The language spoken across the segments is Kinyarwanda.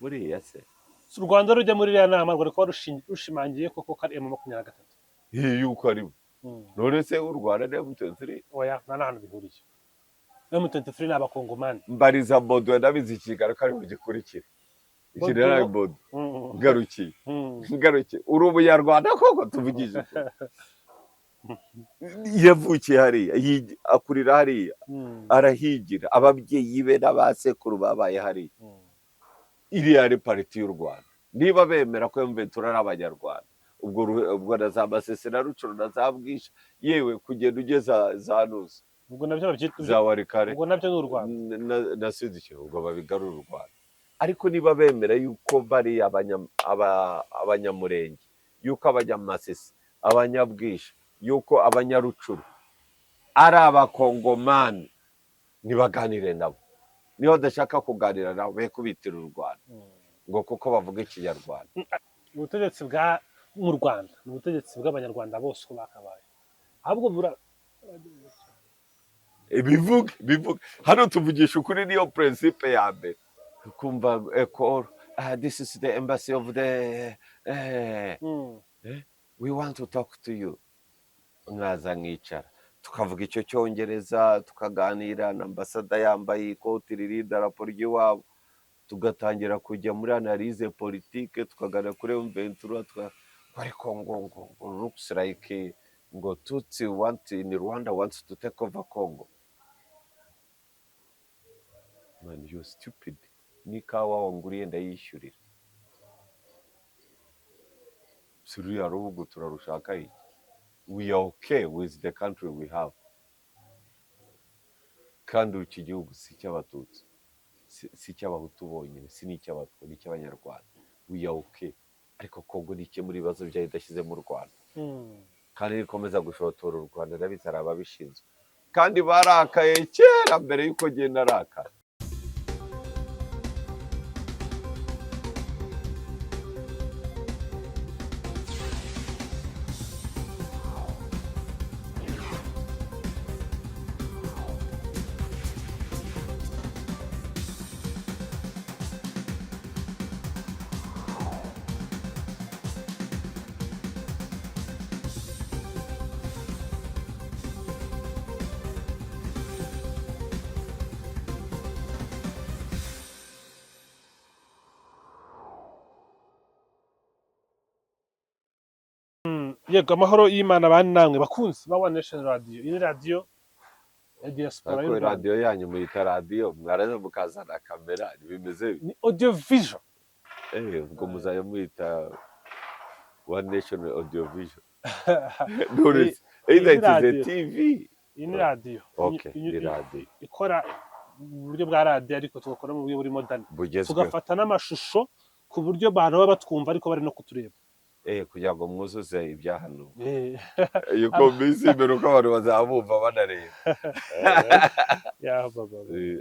buriya se Si u Rwanda rujya muri iriya nama rwari kuba rushimangiye koko ko ari M23. yuko ari none se u Rwanda na M23 Oya nta n'ahantu bihuriye. M23 ni abakongomani. mbariza Bodo ndabizi ikigaro kari bugikurikira General Bodo ngarukiye uri umunyarwanda koko tuvugije yavukiye hariya akurira hariya arahigira ababyeyi be n'abasekuru babaye hariya iriya ari pariti y'u Rwanda niba bemera ko M23 ari abanyarwanda ubwo na za Masese na Rucuru na za Bwisha yewe kugenda ugeza za Nusa ubwo nabyo babyita za Warikare ubwo nabyo ni u Rwanda na Sudikiro ubwo babigarura u Rwanda ariko niba bemera yuko bari abanyamurenge yuko abanyamasisi abanyabwisha yuko abanyarucuru ari abakongomani nibaganire nabo niba badashaka kuganira nabo be kubitira u Rwanda ngo kuko bavuga ikinyarwanda ubutegetsi bwa mu Rwanda ni ubutegetsi bw'abanyarwanda bose uko bakabaye ahubwo bivuga hano tuvugisha ukuri niyo principe ya mbere kumva this is the embassy of the we want to talk to you mwaza nkicara tukavuga icyo cyongereza tukaganira na ambasada yambaye ikoti riri idarapo ry'iwabo tugatangira kujya muri analyse politique tukaganira kuri M23 ariko ngo looks like ngo Tutsi in Rwanda wants to take over Congo. Man, you stupid. Nikawa wanguriye ndayishyurira suriya rubugu turarushaka iki we are okay with the country we have kandi iki gihugu si cy'abatutsi si cy'abahutu bonyine si n'icy'abatwa ni cy'abanyarwanda we are okay ariko Kongo ni cyo muri bibazo byayo idashyize mu Rwanda kandi rikomeza gushotora u Rwanda n'abitara ababishinzwe kandi barakaye kera mbere yuko genda araka yego amahoro y'Imana bani namwe bakunzi ba One Nation Radio iyi radio ya diaspora y'u Rwanda radio yanyu muyita radio mwaraza mukazana kamera bimeze ni audio vision ubwo muzaye muyita One Nation Audio Vision either it is a TV iyi ni radio ni radio ikora mu buryo bwa radio ariko tugakora mu buryo buri modern tugafata n'amashusho ku buryo abantu baba batwumva ariko bari no kutureba kugira ngo mwuzuze ibyahano yuko bisi beruka abantu bazabumva banareba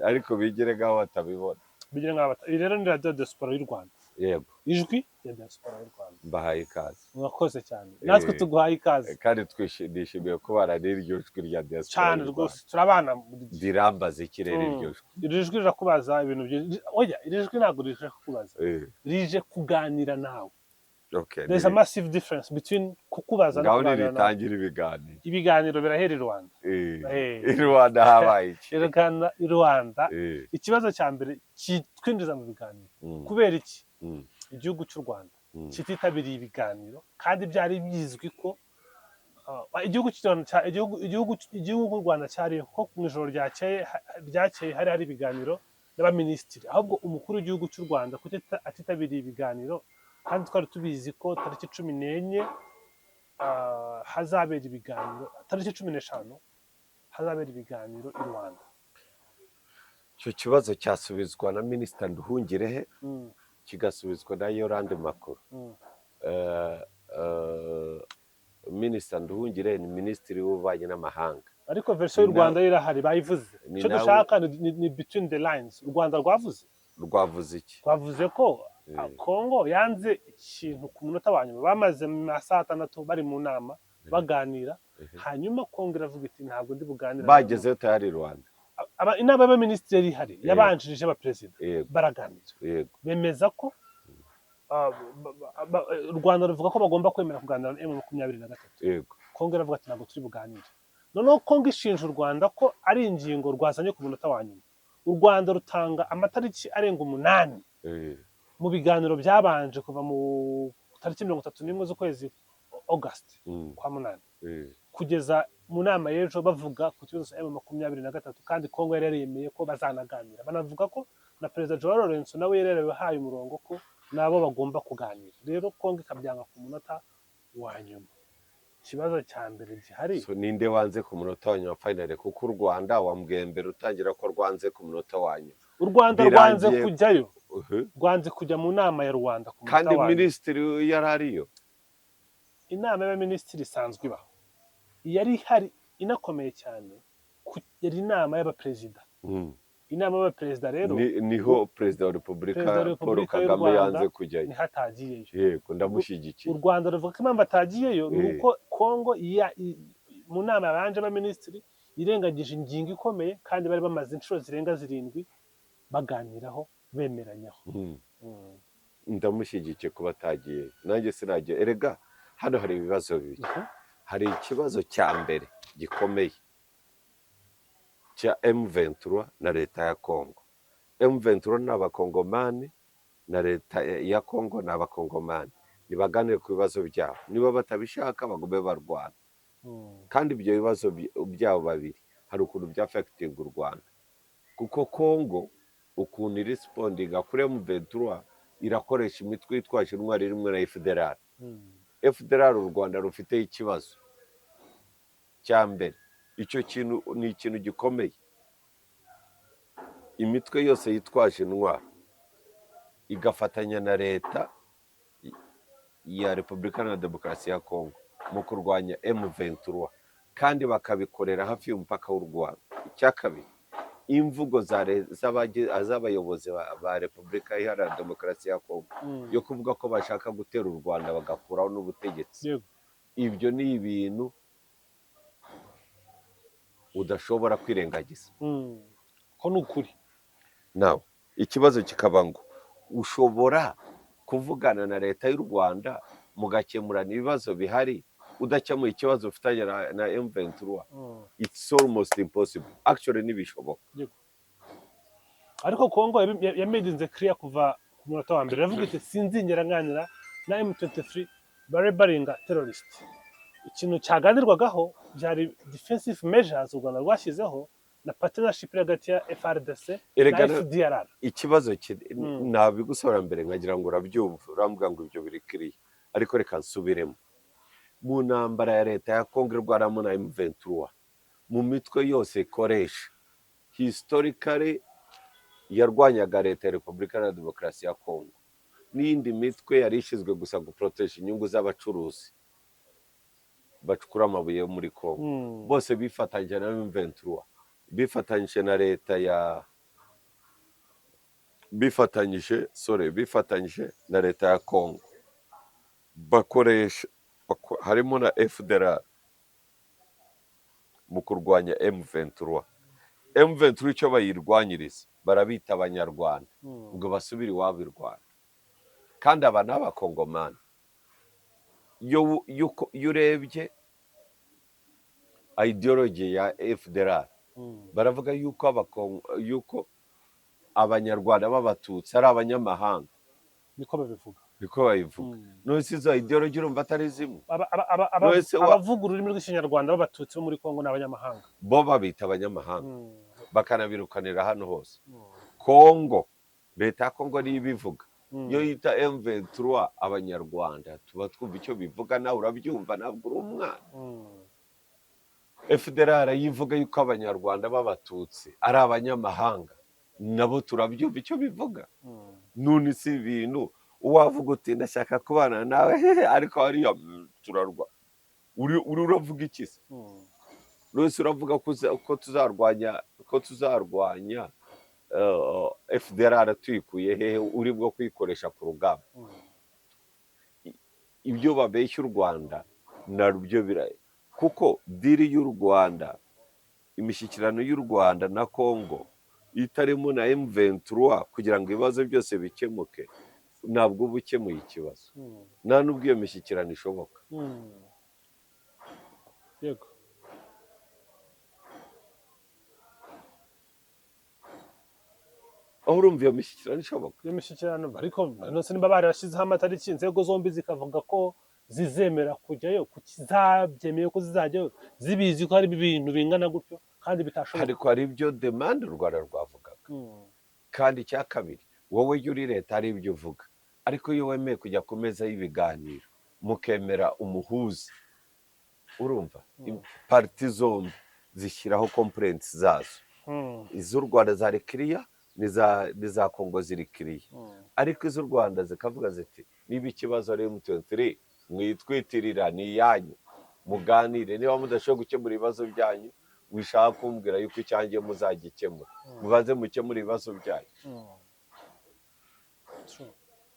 ariko bigire ngaho batabibona bigire ngaho rero ni radio diaspora y'u Rwanda yego ijwi ya diaspora y'u Rwanda mbahaye ikaze mwakoze cyane natwe tuguhaye ikaze kandi twishimiye ko baranira iryo jwi rya diaspora cyane rwose turabana dirambaza ikirere iryo jwi iri jwi rirakubaza ibintu byinshi oya iri jwi ntabwo rije kukubaza rije kuganira nawe. Okay, there's a massive difference between kukubaza no kuganira. Ritangira ibiganiro birahera i Rwanda. I Rwanda habaye iki? I Rwanda ikibazo cya mbere kitwinjiza mu biganiro kubera iki igihugu cy'u Rwanda kititabiriye ibiganiro kandi byari bizwi ko igihugu Rwanda cyari ko mu ijoro ryakeye hari ibiganiro n'abaminisitiri ahubwo umukuru w'igihugu cy'u Rwanda atitabiriye ibiganiro kandi twari tubizi ko tariki 14 hazabera ibiganiro tariki 15 hazabera ibiganiro i Rwanda. Icyo kibazo cyasubizwa na Minisitiri Nduhungirehe kigasubizwa na Yolande Makuru. Minisitiri Nduhungirehe ni Minisitiri w'Ububanyi n'Amahanga. Ariko version y'u Rwanda irahari bayivuze. Cyo dushaka ni between the lines. U Rwanda rwavuze iki? Rwavuze ko Kongo yanze ikintu ku munota wa nyuma bamaze mu masaha 6 bari mu nama baganira hanyuma Kongo iravuga iti ntabwo ndi buganira bagezeyo tayari Rwanda inama y'abaminisitiri yari ihari Yego. yabanjirije abaperezida yego baraganira yego bemeza ko u Rwanda ruvuga ko bagomba kwemera kuganira na M23. yego Kongo iravuga ati ntabwo turi buganire. Noneho Kongo ishinja u Rwanda ko ari ingingo rwazanye ku munota wa nyuma. U Rwanda rutanga amatariki arenga 8 mu biganiro byabanje kuva mu tariki 31 z'ukwezi August kwa munani kugeza mu nama y'ejo bavuga ku kibazo cya M23, kandi Kongo yari yaremeye ko bazanaganira. Banavuga ko na Perezida Joao Lourenço nawe yari yarabahaye umurongo ko nabo bagomba kuganira. Rero Kongo ikabyanga ku munota wa nyuma. Ikibazo cya mbere gihari, so ninde wanze ku munota wa nyuma finally, kuko u Rwanda wambwiye mbere utangira ko rwanze ku munota wa nyuma. u Rwanda rwanze kujyayo, rwanze kujya mu nama ya Rwanda ku munota wa nyuma. Kandi minisitiri yari ariyo. Inama y'abaminisitiri isanzwe ibaho, yari ihari inakomeye cyane, yari inama y'abaperezida. Inama y'abaperezida rero niho Perezida wa Repubulika Paul Kagame yanze kujyayo, niho atagiyeyo. Yego, ndamushyigikiye. U Rwanda ruvuga ko impamvu atagiyeyo ni uko Kongo mu nama yabanje abaminisitiri irengagije ingingo ikomeye, kandi bari bamaze inshuro zirenga 7 baganiraho bemeranyaho. Ndamushyigikiye kuba atagiyeyo, nanjye sinagiye. Erega hano hari ibibazo bibiri. Hari ikibazo cya mbere gikomeye cya M23 na leta ya Kongo. M23 ni abakongomani na leta ya Kongo ni abakongomani. Nibaganire ku bibazo byabo, niba batabishaka bagume barwana. Kandi ibyo bibazo byabo babiri hari ukuntu byafekitinga u Rwanda, kuko Kongo ukuntu irespondinga kuri M23 irakoresha imitwe yitwaje intwari rimwe na FDLR. FDLR u Rwanda rufite ikibazo cya mbere. Icyo kintu ni ikintu gikomeye. Imitwe yose yitwaje intwaro igafatanya na leta ya Repubulika na Demokarasi ya Kongo mu kurwanya M23, kandi bakabikorera hafi y'umupaka w'u Rwanda. Icya kabiri, imvugo z'abayobozi ba Repubulika Iharanira Demokarasi ya Kongo yo kuvuga ko bashaka gutera u Rwanda bagakuraho n'ubutegetsi. Ibyo ni ibintu udashobora kwirengagiza. Ko ni ukuri. Nawe ikibazo kikaba ngo ushobora kuvugana na leta y'u Rwanda mugakemurana ibibazo bihari, udakemuye ikibazo ufitanye na M23. It's almost impossible. Actually ntibishoboka. Ariko Kongo yamedinze clear kuva ku munota wa mbere, yavuga iti sinzingera nganira na M23 baringa terrorist. Ikintu cyaganirwagaho byari defensive measures u Rwanda rwashyizeho na partnership hagati ya FRDC na FDLR. Ikibazo nabigusora mbere nkagira ngo urabyumva, urambwira ngo ibyo biri clear, ariko reka nsubiremo. Mu ntambara ya leta ya Kongo rwaramo na M23, mu mitwe yose ikoresha historically yarwanyaga leta ya Repubulika na Demokarasi ya Kongo, n'indi mitwe yari ishyizwe gusa guprotesha inyungu z'abacuruzi bacukura amabuye yo muri Kongo. Bose bifatanyije na M23, bifatanyije na leta bifatanyije na leta ya Kongo, bakoresha harimo na FDLR mu kurwanya M23. M23 icyo bayirwanyiriza barabita abanyarwanda ngo basubire iwabo i Rwanda, kandi aba n'abakongomani. Iyo urebye ideology ya FDLR baravuga yuko abanyarwanda b'abatutsi ari abanyamahanga. Niko babivuga. None izo ideology urumva atari zimwe. Abavuga ururimi rw'ikinyarwanda b'abatutsi bo muri Kongo ni abanyamahanga, bo babita abanyamahanga, bakanabirukanira hano hose. Kongo, leta ya Kongo niyo ibivuga. Iyo yita M23 abanyarwanda, tuba twumva icyo bivuga, nawe urabyumva, ntabwo uri umwana. FDLR yivuga yuko abanyarwanda b'abatutsi ari abanyamahanga, nabo turabyumva icyo bivuga. None si ibintu uwavuga uti ndashaka kubana nawe ariko hariya turarwa, uravuga iki se? Rwose uravuga ko tuzarwanya FDLR tuyikuye hehe? uri bwo kwikoresha ku rugamba. Ibyo babeshya u Rwanda nabyo biraye, kuko diri y'u Rwanda imishyikirano y'u Rwanda na Congo itarimo na M23 kugira ngo ibibazo byose bikemuke, ntabwo uba ukemuye ikibazo, nta n'ubwo iyo mishyikirano ishoboka. yego aho urumva iyo mishyikirano ishoboka. iyo mishyikirano ariko nose niba barashyizeho amatariki inzego zombi zikavuga ko zizemera kujyayo, kuki zabyemeye ko zizajyayo zibizi ko hari ibintu bingana gutyo kandi bitashoboka? ariko hari ibyo demande u Rwanda rwavugaga. kandi icya kabiri, wowe iyo uri leta hari ibyo uvuga, ariko iyo wemeye kujya ku meza y'ibiganiro mukemera umuhuza, urumva pariti zombi zishyiraho kompurensi zazo, iz'u Rwanda zari kiriya n'iza Kongo ziri kiriya, ariko iz'u Rwanda zikavuga ziti niba ikibazo ari M23 mwitwitirira ni iyanyu, muganire, niba mudashobora gukemura ibibazo byanyu wishaka kumbwira yuko icyanjye muzagikemura, mubanze mukemura ibibazo byanyu.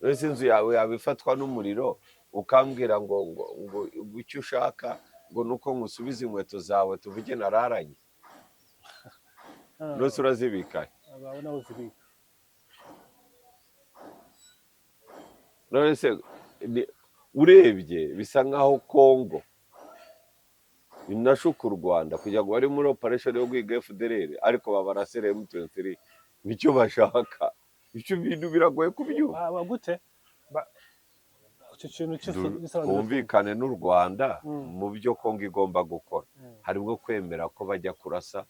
Ese inzu yawe yabifatwa n'umuriro ukambwira ngo icyo ushaka ngo nuko ngusubiza inkweto zawe tuvuge nararanye, nose urazibikaye? ababona uzibika none se urebye bisa nkaho Kongo inashuka u Rwanda kugira ngo bari muri operation yo guhiga FDLR, ariko babarasira M23 nicyo bashaka. Icyo bintu biragoye kubyumva gute icyo kintu kumvikane n'u Rwanda mu byo Kongo igomba gukora, harimo kwemera ko bajya kurasa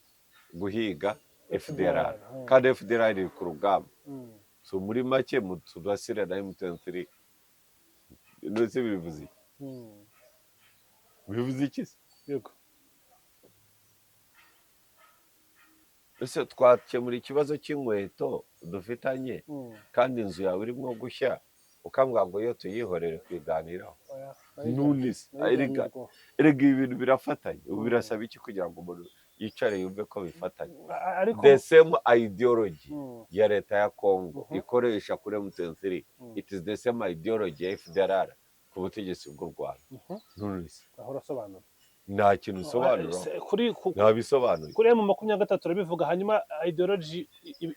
guhiga FDLR, kandi FDLR iri ku rugamba. So muri make tudasira na M23 nose bivuze iki se? yego ese twakemura ikibazo cy'inkweto dufitanye kandi inzu yawe irimo gushya ukambwira ngo iyo tuyihorere kwiganiraho? nunise erega ibi bintu birafatanye. ubu birasaba iki kugira ngo umuntu yicare yumve ko bifatanye? The same ideology ya leta ya Congo ikoresha kuri M23, it is the same ideology ya FDLR ku butegetsi bw'u Rwanda. nunise ahora sobanura nta kintu usobanura, nta bisobanuye. kuri M23 urabivuga, hanyuma ideology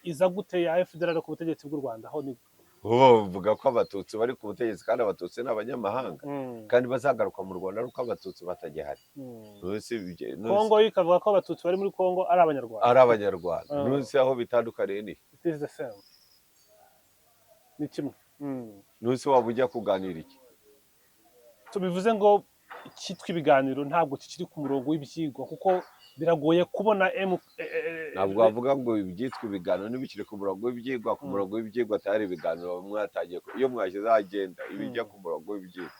iza gute ya FDLR ku butegetsi bw'u Rwanda? aho ni bavuga ko abatutsi bari ku butegetsi kandi abatutsi ni abanyamahanga, kandi bazagaruka mu Rwanda ariko abatutsi batagihari. Kongo ikavuga ko abatutsi bari muri Kongo ari abanyarwanda. nunse aho bitandukaniye ni it is the same, ni kimwe. nunse waba ujya kuganira iki? tubivuze ngo cyitwa ibiganiro ntabwo kikiri ku murongo w'ibyigwa, kuko biragoye kubona ntabwo wavuga ngo ibyitwa ibiganiro ntibikiri ku murongo w'ibyigwa. ku murongo w'ibyigwa atari ibiganiro mwatangiye, iyo mwashyize agenda ibijya ku murongo w'ibyigwa.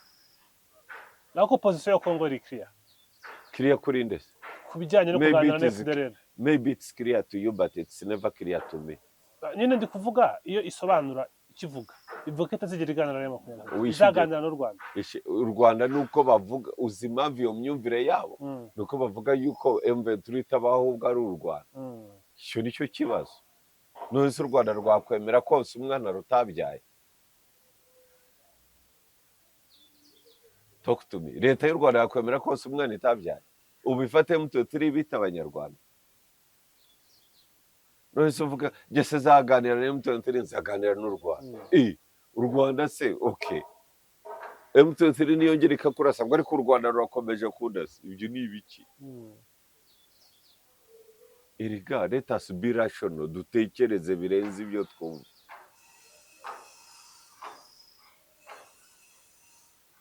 nako position ya Kongo iri clear kuri nde ku bijyanye no kuganira na FDLR? Maybe it's clear to you but it's never clear to me. nyine ndi kuvuga iyo isobanura ikivuga ivuga ko itazigera iganira na M23, izaganira n'u Rwanda. u Rwanda nuko bavuga, uzi impamvu iyo myumvire yabo nuko bavuga yuko M23 itabaho ahubwo ari u Rwanda. icyo nicyo kibazo. none se u Rwanda rwakwemera konsa umwana rutabyaye? talk to me. leta y'u Rwanda yakwemera konsa umwana itabyaye? ubu ifate M23 bita abanyarwanda? none se uvuga ngese zaganira na M23 nzaganira n'u Rwanda? u Rwanda se okay, M23 niyongera ikakurasa ngo ariko u Rwanda rurakomeje kundasa, ibyo ni ibiki? erega let us be rational, dutekereze birenze ibyo twumva.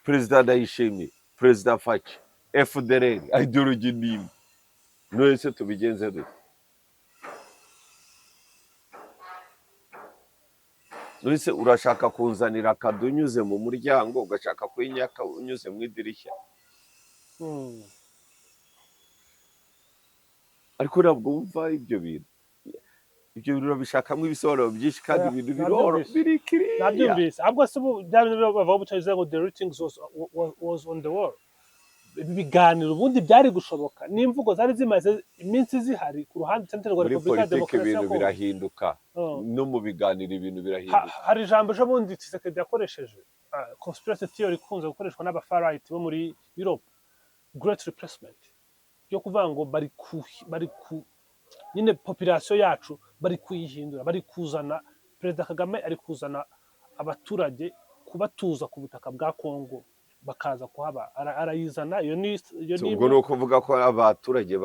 Perezida Ndayishimiye, Perezida Faci, FDLR ideology ni imwe, none se tubigenze dute? none se urashaka kunzanira akado unyuze mu muryango, ugashaka kuyinyaka unyuze mu idirishya? ariko ntabwo wumva ibyo bintu. ibyo bintu urabishakamo ibisobanuro byinshi kandi ibintu biri kiriya. nabyumvise ahubwo se bya bintu bavuga bucayize ngo the ratings was on the wall. ibiganiro ubundi byari gushoboka n'imvugo zari zimaze iminsi zihari ku ruhande Central Republika Demokarasi. ibintu birahinduka no mu biganiro ibintu birahinduka. hari ijambo ejo bundi Tshisekedi yakoresheje, conspiracy theory ikunze gukoreshwa n'aba far right bo muri Europe, great replacement. yo kuvuga ngo nyine population yacu bari kuyihindura, bari kuzana, Perezida Kagame ari kuzana abaturage kubatuza ku butaka bwa Kongo bakaza kuhaba, arayizana. Iyo ni ubwo ni ukuvuga ko abaturage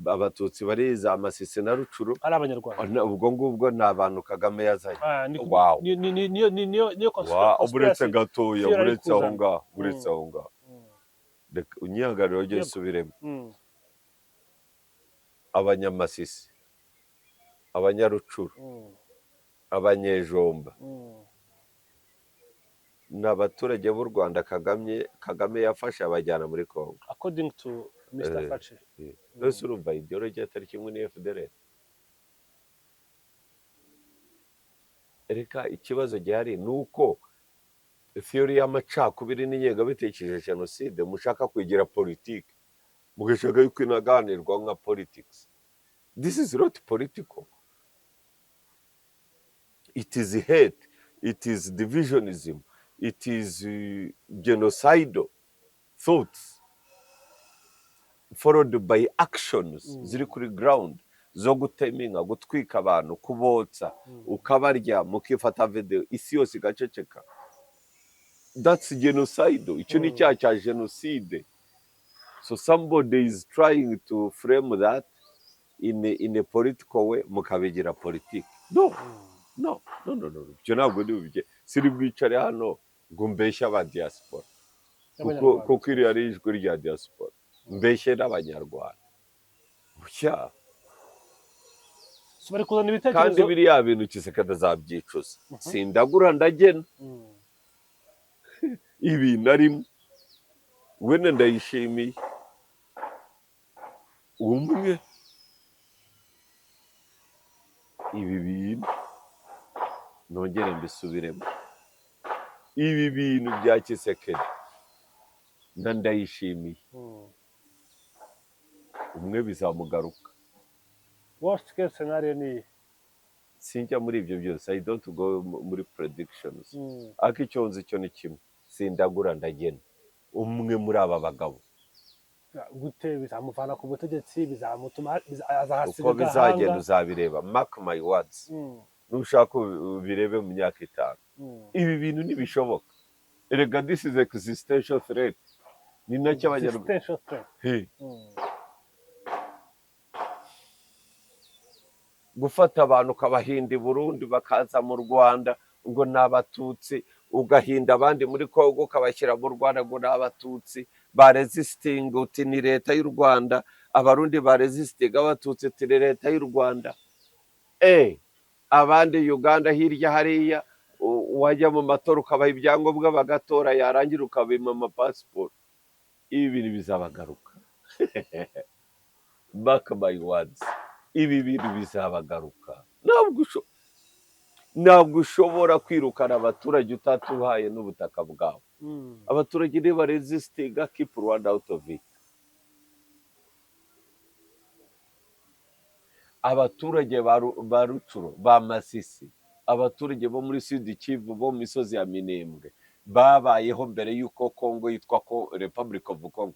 abatutsi bari za Masisi na Rucuru ari abanyarwanda. ubwo ngubwo ni abantu Kagame yazanye. Niyo uretse gatoya, uretse aho ngaho unyihagariro ryo nsubiremo. Abanyamasisi, abanyarucuru, abanyejomba ni abaturage b'u Rwanda Kagame yafashe abajyana muri Kongo, according to Mr. Fache. Mbese urumva ideology atari kimwe ni FDLR. Reka ikibazo gihari ni uko theory y'amacakubiri n'ingengabitekerezo jenoside mushaka kwigira politiki, mugashaka yuko inaganirwa nka politics. This is not political. It is hate, it is divisionism, it is genocidal thoughts followed by actions ziri kuri ground zo guteminga, gutwika abantu, kubotsa, ukabarya, mukifata video, isi yose igaceceka. That's genocidal. Icyo ni icyaha cya genocide. So somebody is trying to frame that in a political way, mukabigira politiki. No. Ibyo ntabwo ndibye. Siri bwicare hano ngo mbeshye aba diaspora. Kuko iri ari ijwi rya diaspora. Mbeshye n'abanyarwanda. Bucya. Bari kuzana ibitekerezo. Kandi biriya bintu Kisekedi azabyicuza. Sindagura ndagena. Ibi narimo. Wene ndayishimiye. Umwe. Ibi bintu nongere mbisubiremo. Ibi bintu bya Kisekedi ndayishimiye. Umwe bizamugaruka. Worst case scenario ni sinjya muri ibyo byose. I don't go muri predictions. Ariko icyo nzi cyo ni kimwe. Sindagura ndagena. Umwe muri aba bagabo gute bizamuvana ku butegetsi, bizamutuma azahasiga uko bizagenda uzabireba. Mark my words. Nushaka birebe mu myaka 5. Ibi bintu ntibishoboka. Erega this is existential threat. Ni nacyo abanyarwanda gufata abantu kabahinda i Burundi bakaza mu Rwanda ngo n'abatutsi, ugahinda abandi muri Kongo kabashyira mu Rwanda ngo n'abatutsi baresisting, uti ni leta y'u Rwanda. Abarundi baresisting abatutsi, uti ni leta y'u Rwanda. Abandi Uganda hirya hariya wajya mu matora ukabaha ibyangombwa bagatora, yarangira ukabima amapasiporo. Ibi bintu bizabagaruka. Mark my words. Ibi bintu bizabagaruka. Ntabwo ushobora kwirukana abaturage utatuhaye n'ubutaka bwabo. Abaturage niba resistinga, keep Rwanda out of it. Abaturage ba Rucuro, ba Masisi, abaturage bo muri Sud Kivu, bo mu misozi ya Minembwe babayeho mbere y'uko Kongo yitwa Republic of Congo.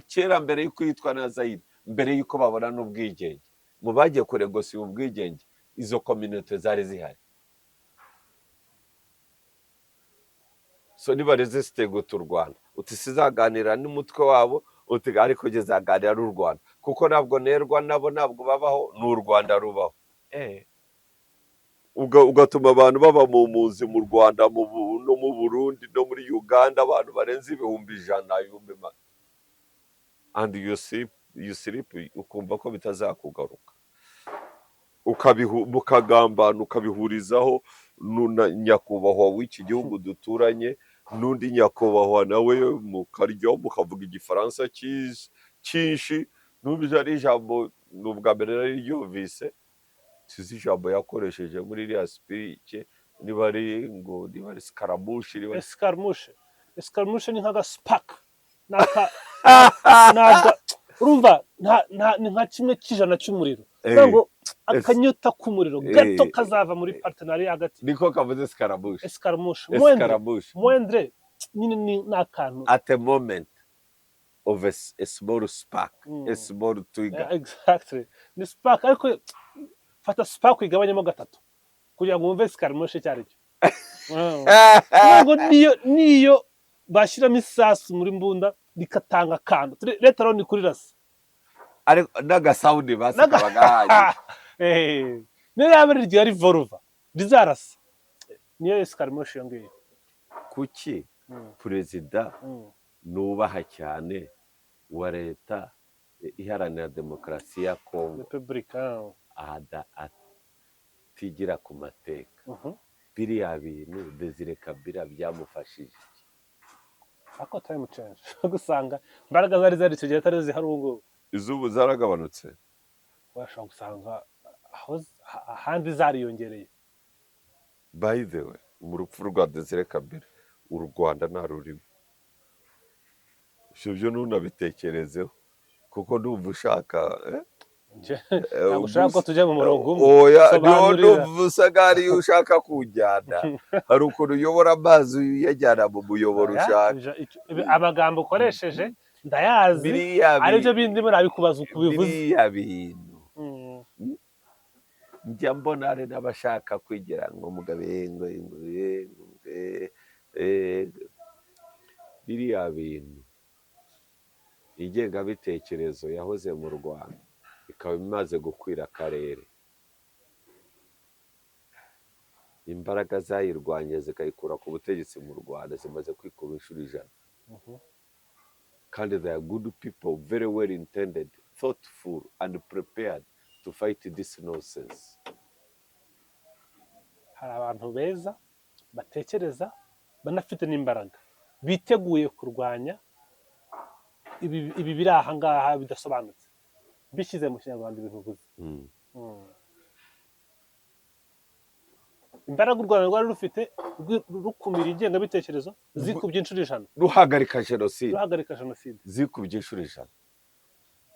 Kera mbere y'uko yitwa na Zaire, mbere y'uko babona n'ubwigenge. Mu bagiye kuregosiya ubwigenge, izo community zari zihari. So niba resisting u Rwanda, uti sizaganira n'umutwe wabo, uti ariko gezaganira n'u Rwanda, kuko ntabwo nerwa nabo, ntabwo babaho, n'u Rwanda rubaho. Ugatuma abantu baba mu mpunzi mu Rwanda, no mu Burundi, no muri Uganda, abantu barenze 100,000. And you sleep, ukumva ko bitazakugaruka. Mukagambana ukabihurizaho nyakubahwa w'iki gihugu duturanye, n'undi nyakubahwa nawe mukaryo mukavuga igifaransa cyinshi. N'ubwo ari ijambo n'ubwa mbere nari ryumvise, sizi ijambo yakoresheje muri iriya speech, niba ari skaramushi. Escarmouche ni nka spark. Urumva ni nka kimwe cy'ijana cy'umuriro. Ngo akanyota k'umuriro gato kazava muri partenariat hagati. Niko kavuze Escarmouche. Moindre ni akantu. At a moment. of a small spark, a small trigger. Exactly. Ni spark ariko fata spark igabanyemo gatatu kugira ngo wumve skirmish icyo ari cyo. Ntabwo niyo bashyiramo isasu muri mbunda rikatanga akantu leta rero ni kuri rasa ariko n'agasawundi basi kaba gahagije. niyo yaba rigiye rivolva rizarasa niyo skirmish iyo ngiyo. Kuki perezida nubaha cyane wa leta iharanira demokarasi ya Kongo Repubulika atigira ku mateka? Biriya bintu Desire Kabila byamufashije ako time change gusanga imbaraga zari icyo gihe atari zihari ubu ngubu, izubu zaragabanutse, washobora gusanga ahandi zariyongereye. by the way, mu rupfu rwa Desire Kabila u Rwanda nta rurimo. Ibyo ntunabitekerezeho kuko ndumva ushaka ntabwo ushaka ko tujya mu murongo umwe. Ndumva usa nk'aho iyo ushaka kujyana hari ukuntu uyobora amazi uyajyana mu muyoboro ushaka. Amagambo ukoresheje ndayazi aribyo bindi murabikubaza uko ubivuze. Biriya bintu njya mbona hari n'abashaka kwigira ngo mugabengo biriya bintu ingengabitekerezo yahoze mu Rwanda ikaba imaze gukwira akarere, imbaraga zayirwanya zikayikura ku butegetsi mu Rwanda zimaze kwikuba inshuro 100. kandi they are good people, very well intended, thoughtful and prepared to fight this nonsense. Hari abantu beza batekereza banafite n'imbaraga biteguye kurwanya ibi biri aha ngaha bidasobanutse, bishyize mu Kinyarwanda ibintu uvuze. Imbaraga u Rwanda rwari rufite rukumira ingengabitekerezo zikubye inshuro 100, ruhagarika jenoside zikubye inshuro 100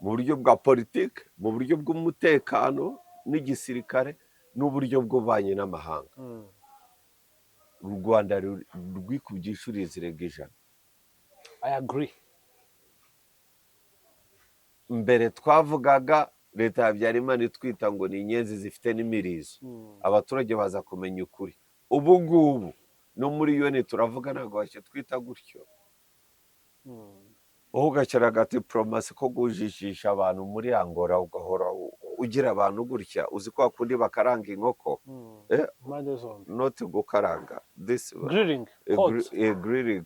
mu buryo bwa politiki, mu buryo bw'umutekano n'igisirikare n'uburyo bw'ububanyi n'amahanga. U Rwanda rwikubye inshuro zirenga 100. I agree. Mbere twavugaga leta ya Habyarimana itwita ngo ni inyenzi zifite n'imirizo, abaturage baza kumenya ukuri. Ubu ngubu no muri UN turavuga ntabwo bashye twita gutyo. Ugakira gati diplomasi ko gujijisha abantu muri Angola ugahora ugira abantu gutya, uzi ko akundi bakaranga inkoko not gukaranga this grilling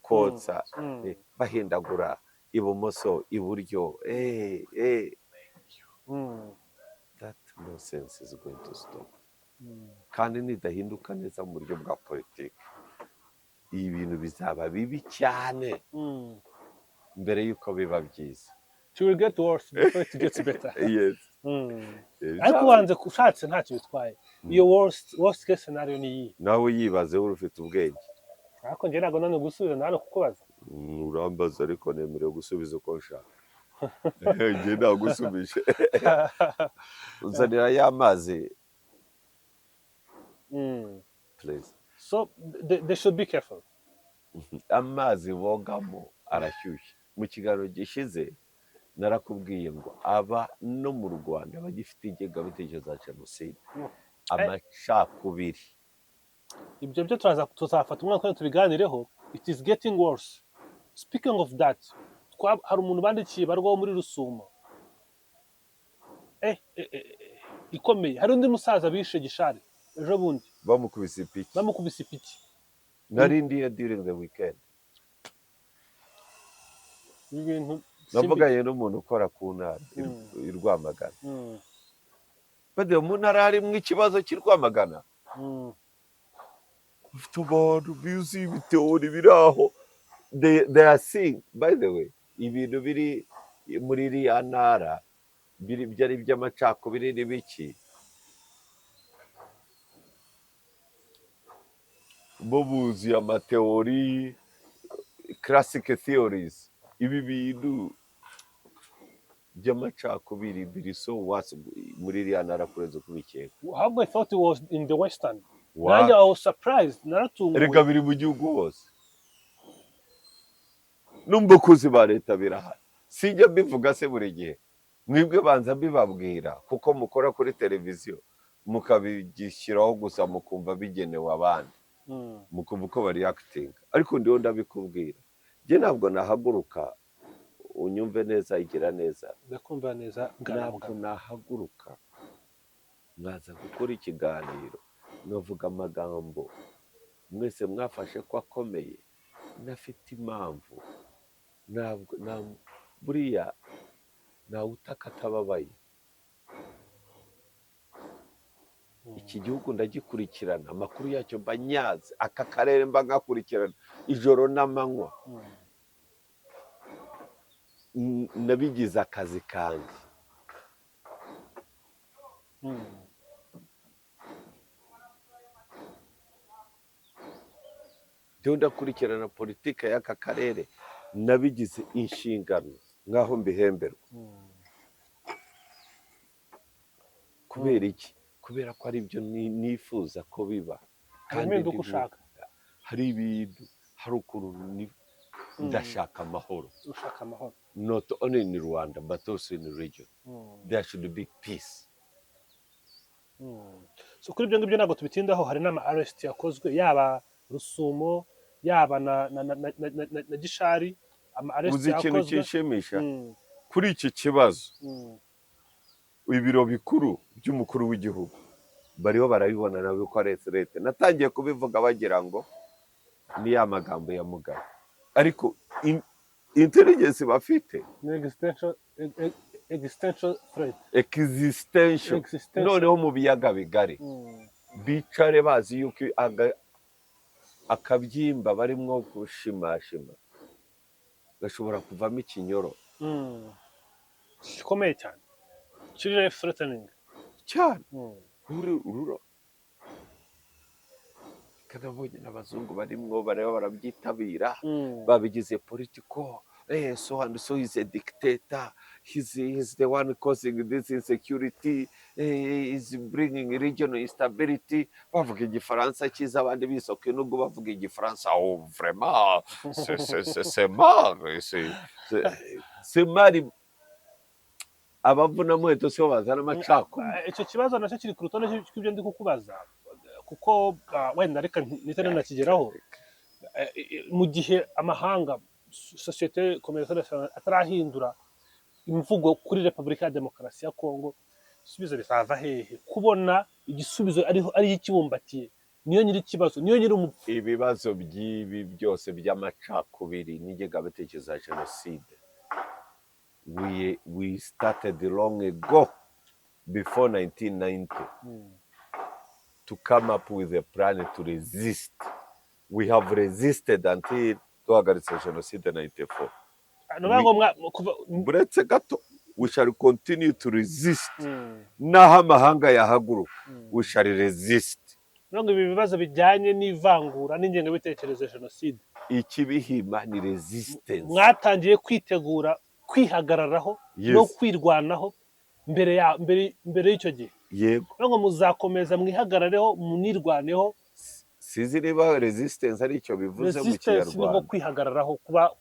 quotes bahindagura ibumoso iburyo. That nonsense is going to stop. Kandi nidahinduka neza mu buryo bwa politiki ibintu bizaba bibi cyane mbere yuko biba byiza. It will get worse before it gets better. Yes. Ariko wanze kushatse ntacyo bitwaye. Iyo worst case scenario ni iyi. Nawe yibaze urufite ubwenge. Ariko njye ntabwo none gusubiza nano kukubaza. Urambaza ariko nemerewe gusubiza uko nshaka. Njye nagusubije. Uzanira y'amazi. Please. So they should be careful. Amazi bogamo arashyushye. Mu kiganiro gishize narakubwiye ngo aba no mu Rwanda bagifite ingengabitekerezo za jenoside, amacakubiri. Ibyo byo tuzafata umwaka wo tubiganireho. It is getting worse. Speaking of that, hari umuntu bandikiye barwaho muri Rusumo ikomeye. Hari undi musaza bishe Gishari ejo bundi bamukubise ipiki. Narindiye during the weekend. Ibintu navuganye n'umuntu ukora ku ntara i Rwamagana. Bade mu ntara harimo ikibazo cy'i Rwamagana. Ufite abantu bizi ibiteori biraho. They are seeing, by the way, ibintu biri muri iriya ntara byari by'amacakubiri n'ibiki. Bo buzi amateori, classic theories, ibi bintu by'amacakubiri biri so what's muri iriya ntara kureze kubikeka. How I thought it was in the Western. Wow. I was surprised. Reka biri mu gihugu hose. Numva kuzi ba leta birahari. sijya mbivuga se buri gihe, mwebwe banza mbibabwira kuko mukora kuri televiziyo mukabigishyiraho gusa mukumva bigenewe abandi, mukumva uko bari akitinga, ariko ndiho ndabikubwira. Njye ntabwo nahaguruka, unyumve neza, igira neza, ndakumva neza, ntabwo nahaguruka mwaza gukora ikiganiro nkavuga amagambo mwese mwafashe ko akomeye, nafite impamvu. Ntabwo buriya ntawe utaka atababaye. Iki gihugu ndagikurikirana, amakuru yacyo mba nyazi, aka karere mba ngakurikirana ijoro n'amanywa, nabigize akazi kanjye. Ndiho ndakurikirana politike y'aka karere, nabigize inshingano nk'aho mbihemberwa. Kubera iki? Kubera ko ari byo nifuza ko biba. kandi ushaka hari ibintu, hari ukuntu ndashaka amahoro. ushaka amahoro, Not only in Rwanda but also in the region. There should be peace. so kuri ibyo ngibyo ntabwo tubitindaho. Hari n'ama arrest yakozwe, yaba Rusumo, yaba na Gishari, ama arrest Uzi ikintu yakozwe. kinshimisha kuri iki kibazo, ibiro bikuru by'umukuru w'igihugu bariho barabibona nawe ko ari leta. Natangiye kubivuga bagira ngo ni ya magambo ya Mugabe, ariko intelligence bafite ni existential threat, existential. Noneho mu biyaga bigari bicare bazi yuko akabyimba barimwo gushimashima gashobora kuvamo ikinyoro gikomeye cyane, kiri threatening cyane. Kanabonye n'abazungu barimwo barabyitabira, babigize political. So and so is a dictator, he's the one causing this insecurity, is bringing regional instability. Bavuga igifaransa cyiza, abandi bisoke nubwo bavuga igifaransa. Oh vraiment, c'est mal. Abavuna muheto sibo bazana amacakubiri. Icyo kibazo nacyo kiri ku rutonde rw'ibyo ndi kukubaza, kuko wenda reka nitane nakigeraho. Mu gihe amahanga, sosiyete komerciale atarahindura imvugo kuri Repubulika ya Demokarasi ya Kongo, ibisubizo bizava hehe? Kubona igisubizo ari ikibumbatiye niyo nyiri ikibazo, niyo nyiri umupfu. Ibibazo by'ibi byose by'amacakubiri n'ingengabitekerezo ya jenoside, we started long ago, before 1990, to come up with a plan to resist. We have resisted until tuhagaritse jenoside 94. Buretse gato, we shall continue to resist. Naho amahanga yahaguruka, we shall resist. Nubwo ibi bibazo bijyanye n'ivangura n'ingengabitekerezo ya jenoside, ikibihima ni resistance. Mwatangiye kwitegura kwihagararaho no kwirwanaho mbere y'icyo gihe. Yego. Nubwo muzakomeza mwihagarareho munirwaneho. Sizi niba resistance ari icyo bivuze mu Kinyarwanda. Resistance ni kwihagararaho, kuba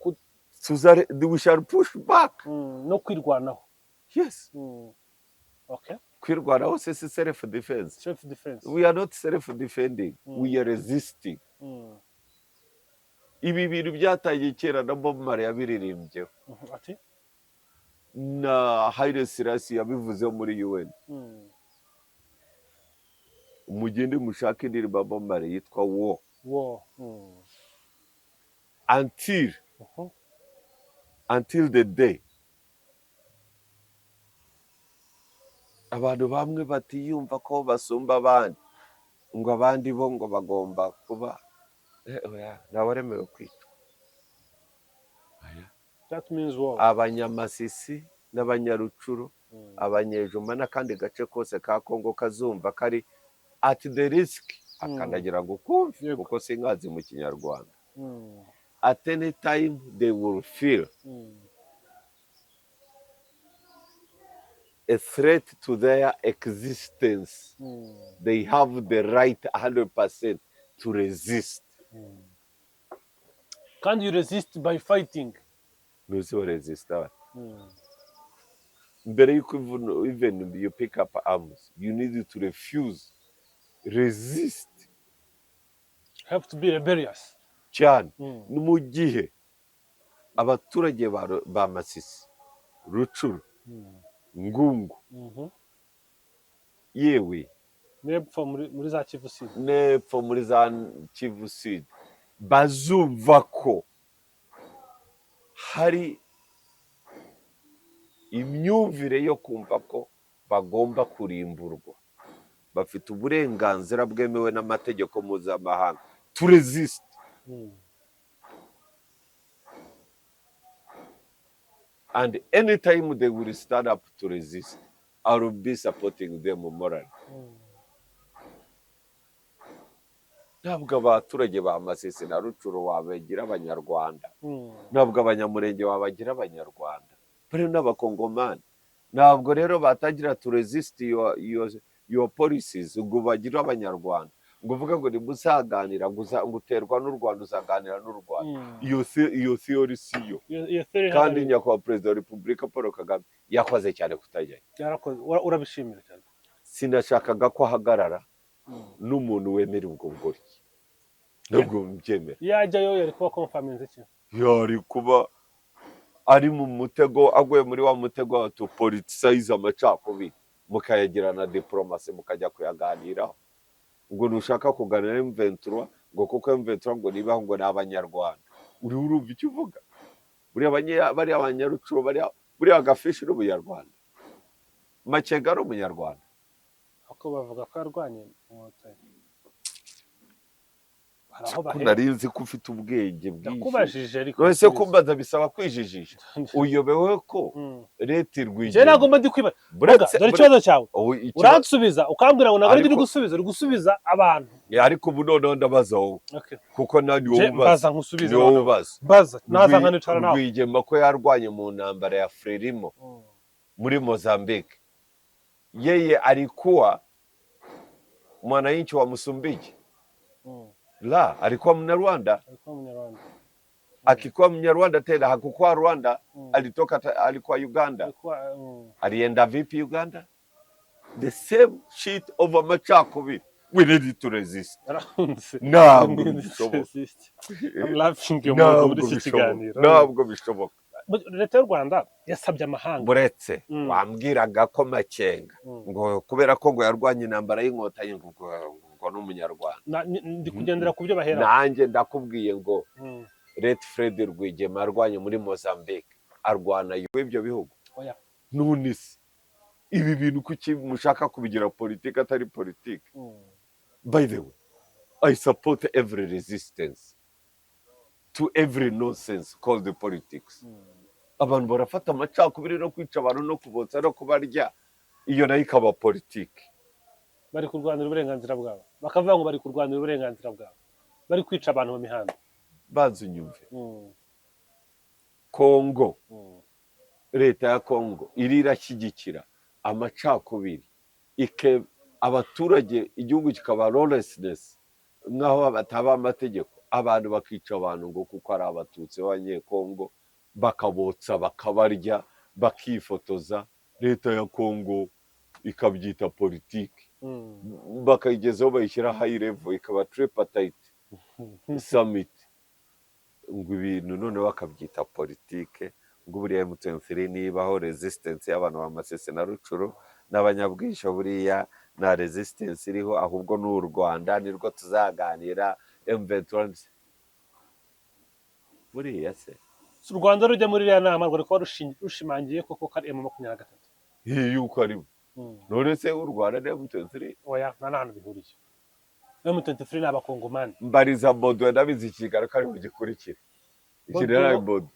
we shall push back. No kwirwanaho. Yes. Okay. Kwirwanaho si self defense. Self defense. We are not self defending. We are resisting. Ibi bintu byatangiye kera na Bob Marley yabiririmbyeho. Ati? Na Haile Selassie yabivuze muri UN. Mugende mushake indirimbo Bob Marley yitwa War. Until the day abantu bamwe batiyumva ko basumba abandi, ngo abandi bo ngo bagomba kuba nabaremewe kwitwa. That means war. Abanyamasisi n'abanyarucuru, abanyejuma n'akandi gace kose ka Kongo kazumva kari at the risk, akandagira ngo kumve kuko singazi mu Kinyarwanda. At any time they will feel a threat to their existence. They have the right 100% to resist. Can you resist by fighting? Nuzi resist. mbere yuko even you pick up arms you need to refuse, resist have to be rebellious cyane. Ni mu gihe abaturage ba Masisi, Rucuru, Ngungu, yewe n'epfo muri za Kivu Sud, n'epfo muri za Kivu Sud bazumva ko hari imyumvire yo kumva ko bagomba kurimburwa, bafite uburenganzira bwemewe n'amategeko mpuzamahanga to resist. And anytime they will stand up to resist, I will be supporting them morally. Ntabwo abaturage ba Masisi na Rucuru wabagira abanyarwanda, ntabwo abanyamurenge wabagira abanyarwanda, bari n'abakongomani. Ntabwo rero batagira to resist your policies ngo bagira abanyarwanda, ngo uvuga ngo nimuzaganira ngo uterwa n'u Rwanda uzaganira n'u Rwanda. Iyo theory siyo, kandi nyakubahwa perezida wa repubulika Paul Kagame yakoze cyane kutajyayo. Urabishimira cyane. Sinashakaga ko ahagarara n'umuntu wemera ubwo bugoryi, ntabwo mbyemera. Yajyayo yari kuba confirming iki? Yari kuba ari mu mutego, aguye muri wa mutego wa to politicize amacakubiri, mukayagira na diplomasi mukajya kuyaganiraho. Ngo nushaka kuganira M23 ngo kuko M23 ngo nibaho ngo n'abanyarwanda, uri urumva icyo uvuga? Bari abanyarucuro, bari agafishi n'umunyarwanda, Makenga ari umunyarwanda. Ako bavuga ko yarwanye Inkotanyi. Narinzi ko ufite ubwenge bwinshi. Nakubajije ariko wese kumbaza bisaba kwijijisha. Uyobewe ko leta irwije. Je nagomba ndi kwiba. Dore ikibazo cyawe. Uransubiza ukambwira ngo nagari ndi gusubiza abantu. Ariko ubu none ndabaza wowe. Kuko nani wowe baza nkusubiza. Baza. Naza nkanicara nawe. Rwigema ko yarwanye mu ntambara ya Frelimo muri Mozambique. Yeye alikuwa mwananchi wa Msumbiji. La, alikuwa Mnyarwanda. Akikuwa Mnyarwanda tena hakukuwa Rwanda, alikuwa Uganda. Alienda vipi Uganda? The same shit over machakubiri. We need to resist. Ntabwo bishoboka. Leta y'u Rwanda yasabye amahanga. Buretse wambwiraga ko Makenga ngo kubera ko ngo yarwanye intambara y'Inkotanyi ngo n'umunyarwanda. Ndi kugendera ku byo bahera. Nanjye ndakubwiye ngo Leta Fred Rwigema arwanye muri Mozambique, arwana y'ibyo bihugu. Nunisi ibi bintu kuki mushaka kubigira politiki atari politiki? By the way, I support every resistance to every nonsense called the politics. Abantu barafata amacakubiri no kwica abantu no kubotsa no kubarya, iyo nayo ikaba politiki. Bari kurwanira uburenganzira bwabo, bakavuga ngo bari kurwanira uburenganzira bwabo, bari kwica abantu mu mihanda. Bazi unyumve. Kongo, leta ya Kongo irirashyigikira amacakubiri, abaturage igihugu kikaba lawlessness, nkaho bataba amategeko, abantu bakica abantu ngo kuko ari abatutsi b'abanyekongo, bakabotsa bakabarya bakifotoza. Leta ya Kongo ikabyita politiki, bakayigezaho bayishyira high level, ikaba tripartite summit, ngo ibintu none bakabyita politiki. Ngo buriya M23 nibaho resistance y'abantu ba Masisi na Rucuru n'abanyabwisho, buriya na resistance iriho, ahubwo n'u Rwanda nirwo tuzaganira. M23 buriya se u Rwanda rujya muri iriya nama rwo kuba rushimangiye koko kari M23 yuko ari none se u Rwanda na M23 oya nta hantu bihuriye. M23 ni abakongomani. Mbariza Bodo ndabizi ikigara kari bugikurikire ikirera Bodo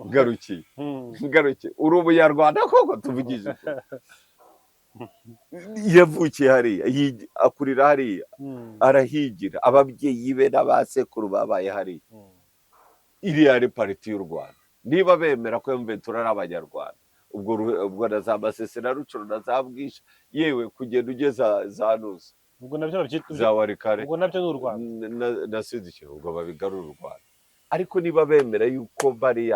garuki uri umunyarwanda koko tuvugije yavukiye hariya, akurira hariya, arahigira, ababyeyi be n'abasekuru babaye hariya. Iriya ari pariti y'u Rwanda. Niba bemera ko M23 ari abanyarwanda, ubwo na za Masisi na Rucuru na za Bwisha, yewe kugenda ugeza za Nuzi, ubwo nabyo za Warikare, ubwo nabyo n'u Rwanda na Sudike, ubwo babigarura u Rwanda. Ariko niba bemera yuko bari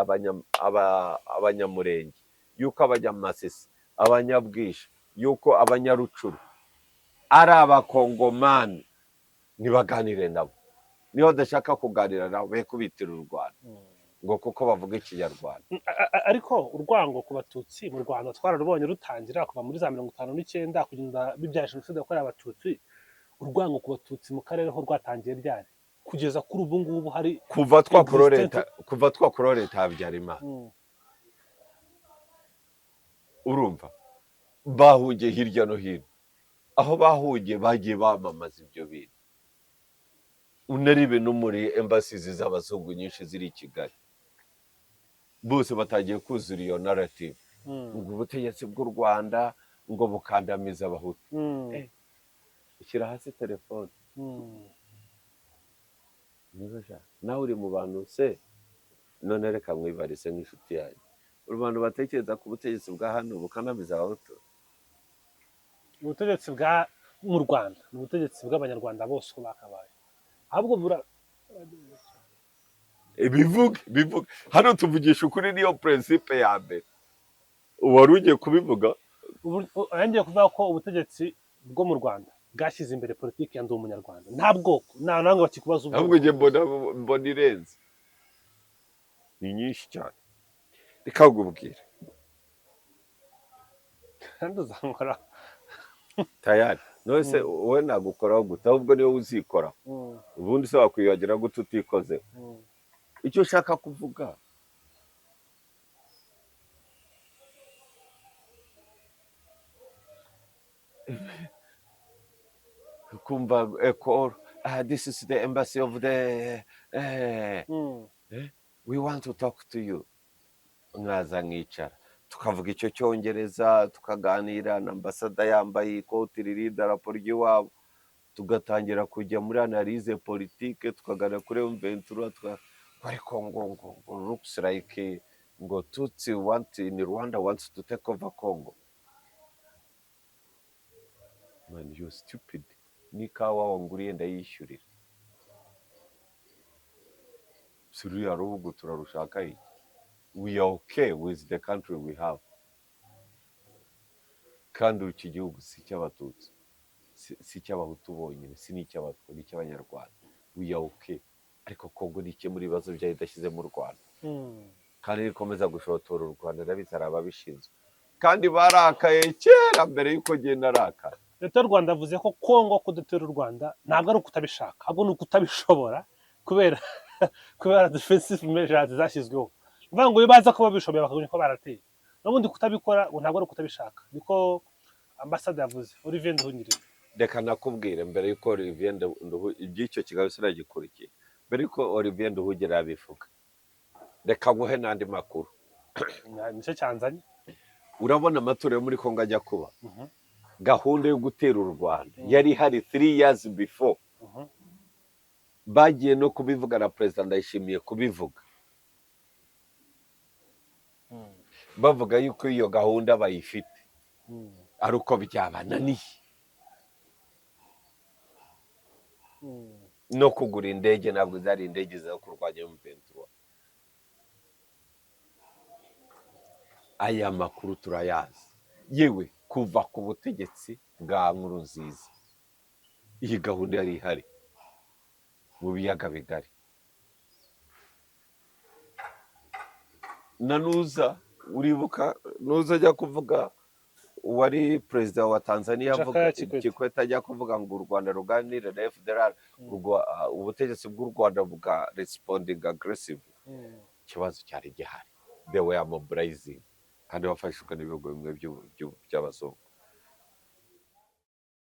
abanyamurenge yuko abanyamasisi, abanyabwisha, yuko abanyarucuru ari abakongomani, ntibaganire nabo. Niba badashaka kuganira nabo be kubitira u Rwanda ngo kuko bavuga ikinyarwanda. ariko urwango ku batutsi mu Rwanda twararubonye rutangira kuva muri za 59 kugenda bibyaje jenoside yakorewe abatutsi. Urwango ku batutsi mu karere ho rwatangiye ryari kugeza kuri ubu ngubu hari kuva twakora leta ya Habyarimana. Urumva bahugiye hirya no hino, aho bahugiye bagiye bamamaza ibyo bintu. Unaribe no muri embassies z'abazungu nyinshi ziri i Kigali, bose batagiye kuzura iyo narrative ngo ubutegetsi bw'u Rwanda ngo bukandamiza abahutu. Ushyira hasi telefone. Nawe uri mu bantu se, none reka mwibarize nk'inshuti yanyu, uri bantu batekereza ku butegetsi bwa hano bukandamiza abahutu? ubutegetsi bwa mu Rwanda ni ubutegetsi bw'abanyarwanda bose uko bakabaye, ahubwo bivuge hano tuvugisha ukuri, niyo principe ya mbere. Wari ugiye kubivuga? Ngiye kuvuga ko ubutegetsi bwo mu Rwanda bwashyize imbere politiki ya ndi umunyarwanda, nta bwoko nta nango bakikubaza ubwo. Ahubwo ngiye mbona irenze ni nyinshi cyane. Reka nkubwire kandi uzankora tayari. Nose wowe nagukoraho gute? Ahubwo niwe uzikora. Ubundi se wakwiyagira gute utikoze? Icyo ushaka kuvuga kumva this is the embassy of the we want to talk to you. Mwaza nkicara tukavuga icyo cyongereza, tukaganira na ambasada yambaye ikoti riri idarapo ry'iwabo, tugatangira kujya muri analyse politique, tukaganira kuri M23 ariko ngo looks like ngo Tutsi in Rwanda wants to take over Congo. Man, you stupid. Ni kawa wanguriye ndayishyurira. Suriya rubugu turarushaka iki? We are okay with the country we have. Kandi iki gihugu si cy'abatutsi, si cy'abahutu bonyine, si n'icy'abatwa, ni cy'abanyarwanda. We are okay. Ariko Kongo ni kimwe muri bibazo byayo idashyize mu Rwanda. Kandi rikomeza gushotora u Rwanda n'abitara ababishinzwe. Kandi barakaye kera mbere yuko genda araka. Leta y'u Rwanda yavuze ko Kongo kudutera u Rwanda ntabwo ari ukutabishaka, ahubwo ni ukutabishobora kubera defensive measures zashyizweho. Bivuga ngo iyo baza kuba bishoboye bakabona ko barateye. N'ubundi kutabikora ntabwo ari ukutabishaka. Niko ambassador yavuze, Olivier Nduhungire. Reka nakubwire mbere yuko Olivier Nduhungire iby'icyo kigali sinagikurikiye. Mbere yuko Olivier Nduhungire abivuga, reka nguhe n'andi makuru. Nicyo cyanzanye. Urabona amatora yo muri Kongo ajya kuba, gahunda yo gutera u Rwanda yari hari 3 years before. Bagiye no kubivuga na President Ndayishimiye kubivuga, bavuga yuko iyo gahunda bayifite, ari uko byabananiye no kugura indege, ntabwo zari indege zo kurwanya M23. Aya makuru turayazi yewe kuva ku butegetsi bwa Nkurunziza. Iyi gahunda yari ihari mu biyaga bigari. Na Nuza, uribuka Nuza ajya kuvuga, wari perezida wa Tanzania avuga Kikwete ajya kuvuga ngo u Rwanda ruganire na FDLR, ubutegetsi bw'u Rwanda buga responding aggressive. Ikibazo cyari gihari, they were mobilizing kandi bafashijwe n'ibihugu bimwe by'abazungu.